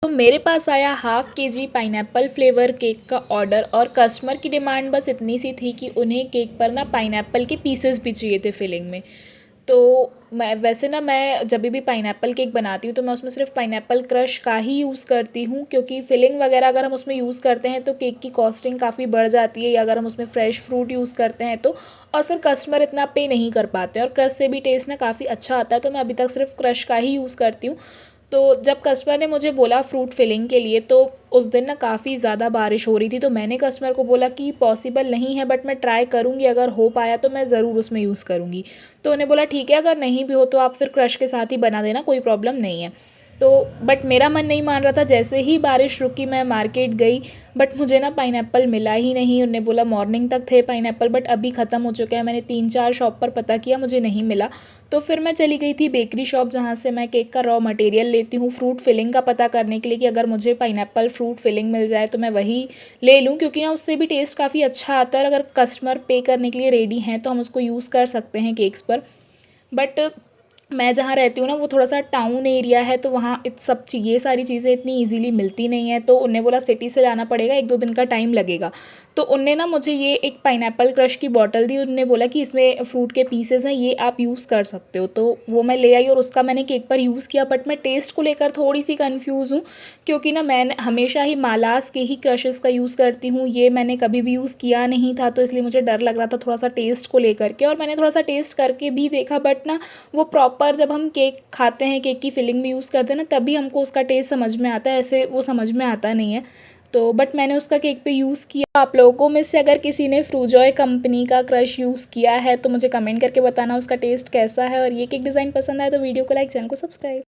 तो मेरे पास आया half KG pineapple flavour cake का ऑर्डर और कस्टमर की डिमांड बस इतनी सी थी कि उन्हें केक पर ना पाइनएप्पल के पीसेस भी चाहिए थे फिलिंग में। तो मैं जब भी पाइनएप्पल केक बनाती हूँ तो मैं उसमें सिर्फ पाइनएप्पल क्रश का ही यूज़ करती हूँ, क्योंकि फिलिंग वगैरह अगर हम उसमें यूज़ करते हैं तो केक की कॉस्टिंग काफ़ी बढ़ जाती है, या अगर हम उसमें फ्रेश फ्रूट यूज़ करते हैं तो और फिर कस्टमर इतना पे नहीं कर पाते और क्रश से भी टेस्ट ना काफ़ी अच्छा आता है। तो मैं अभी तक सिर्फ क्रश का ही यूज़ करती हूँ। तो जब कस्टमर ने मुझे बोला फ्रूट फिलिंग के लिए, तो उस दिन ना काफ़ी ज़्यादा बारिश हो रही थी, तो मैंने कस्टमर को बोला कि पॉसिबल नहीं है बट मैं ट्राई करूँगी, अगर हो पाया तो मैं ज़रूर उसमें यूज़ करूँगी। तो उन्हें बोला ठीक है, अगर नहीं भी हो तो आप फिर क्रश के साथ ही बना देना, कोई प्रॉब्लम नहीं है। तो बट मेरा मन नहीं मान रहा था। जैसे ही बारिश रुकी मैं मार्केट गई, बट मुझे ना पाइनएप्पल मिला ही नहीं। उन्होंने बोला मॉर्निंग तक थे पाइनएप्पल बट अभी ख़त्म हो चुके हैं। मैंने 3-4 शॉप पर पता किया, मुझे नहीं मिला। तो फिर मैं चली गई थी बेकरी शॉप, जहाँ से मैं केक का रॉ मटेरियल लेती हूँ फ्रूट फिलिंग का पता करने के लिए, कि अगर मुझे पाइनएप्पल फ्रूट फिलिंग मिल जाए तो मैं वही ले लूँ, क्योंकि ना उससे भी टेस्ट काफ़ी अच्छा आता है। अगर कस्टमर पे करने के लिए रेडी हैं तो हम उसको यूज़ कर सकते हैं केक्स पर। बट मैं जहाँ रहती हूँ ना वो थोड़ा सा टाउन एरिया है, तो वहाँ ये सारी चीज़ें इतनी इजीली मिलती नहीं है। तो उन्हें बोला सिटी से जाना पड़ेगा, 1-2 दिन का टाइम लगेगा। तो उनने ना मुझे ये एक पाइनएप्पल क्रश की बॉटल दी। उन्होंने बोला कि इसमें फ्रूट के पीसेस हैं, ये आप यूज़ कर सकते हो। तो वो मैं ले आई और उसका मैंने केक पर यूज़ किया। बट मैं टेस्ट को लेकर थोड़ी सी कन्फ्यूज़ हूँ, क्योंकि ना मैंने हमेशा ही मालास के ही क्रशेस का यूज़ करती हूँ, ये मैंने कभी भी यूज़ किया नहीं था। तो इसलिए मुझे डर लग रहा था थोड़ा सा टेस्ट को लेकर के, और मैंने थोड़ा सा टेस्ट करके भी देखा। बट ना वो प्रॉपर जब हम केक खाते हैं, केक की फिलिंग में यूज़ करते हैं ना, तभी हमको उसका टेस्ट समझ में आता है, ऐसे वो समझ में आता नहीं है। तो बट मैंने उसका केक पे यूज़ किया। आप लोगों में से अगर किसी ने फ्रूजॉय कंपनी का क्रश यूज़ किया है तो मुझे कमेंट करके बताना उसका टेस्ट कैसा है। और ये केक डिज़ाइन पसंद आए तो वीडियो को लाइक, चैनल को सब्सक्राइब।